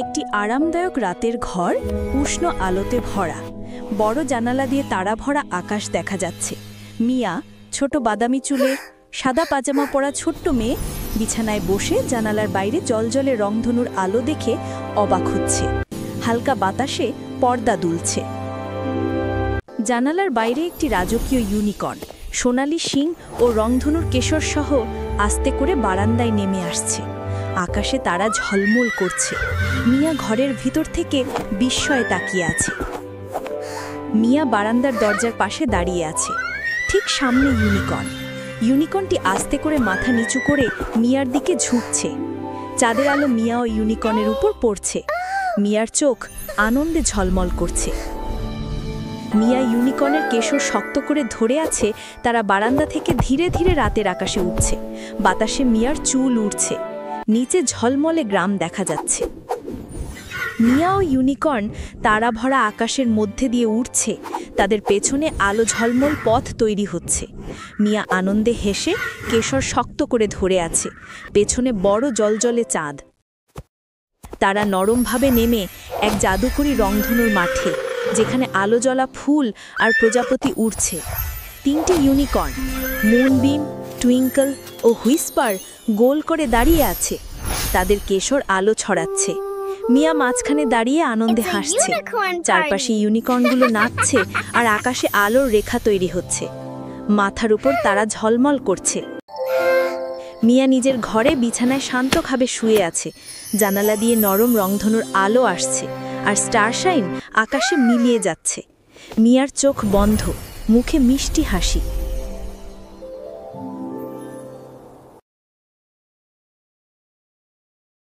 একটি আরামদায়ক রাতের ঘর উষ্ণ আলোতে ভরা। বড় জানালা দিয়ে তারা ভরা আকাশ দেখা যাচ্ছে। মিয়া, ছোট বাদামি চুলে, সাদা পাজামা পরা ছোট্ট মেয়ে, বিছানায় বসে জানালার বাইরে জলজলে রংধনুর আলো দেখে অবাক হচ্ছে। হালকা বাতাসে পর্দা দুলছে। জানালার বাইরে একটি রাজকীয় ইউনিকর্ন সোনালি শিং ও রংধনুর কেশর সহ আস্তে করে বারান্দায় নেমে আসছে। আকাশে তারা ঝলমল করছে। মিয়া ঘরের ভিতর থেকে বিস্ময়ে তাকিয়ে আছে। মিয়া বারান্দার দরজার পাশে দাঁড়িয়ে আছে। ঠিক সামনে ইউনিকর্নটি আস্তে করে মাথা নিচু করে মিয়ার দিকে ঝুঁকছে। চাঁদের আলো মিয়া ও ইউনিকর্নের উপর পড়ছে। মিয়ার চোখ আনন্দে ঝলমল করছে। মিয়া ইউনিকর্নের কেশর শক্ত করে ধরে আছে। তারা বারান্দা থেকে ধীরে ধীরে রাতের আকাশে উঠছে। বাতাসে মিয়ার চুল উড়ছে। নিচে ঝলমলে গ্রাম দেখা যাচ্ছে। মিয়া ও ইউনিকর্ন তারা ভরা আকাশের মধ্যে দিয়ে উঠছে। তাদের পেছনে আলো ঝলমল পথ তৈরি হচ্ছে। মিয়া আনন্দে হেসে কেশর শক্ত করে ধরে আছে। পেছনে বড় জলজলে চাঁদ। তারা নরমভাবে নেমে এক জাদুকরী রংধনুর মাঠে, যেখানে আলো জ্বলা ফুল আর প্রজাপতি উড়ছে। তিনটি ইউনিকর্ন মুনবিম, টুইঙ্কল ও হুইস্পার গোল করে দাঁড়িয়ে আছে। তাদের কেশর আলো ছড়াচ্ছে। মিয়া মাঝখানে দাঁড়িয়ে আনন্দে হাসছে। চারপাশে ইউনিকর্নগুলো নাচছে আর আকাশে আলোর রেখা তৈরি হচ্ছে। মাথার উপর তারা ঝলমল করছে। মিয়া নিজের ঘরে বিছানায় শান্তভাবে শুয়ে আছে। জানালা দিয়ে নরম রংধনুর আলো আসছে আর স্টারশাইন আকাশে মিলিয়ে যাচ্ছে। মিয়ার চোখ বন্ধ, মুখে মিষ্টি হাসি।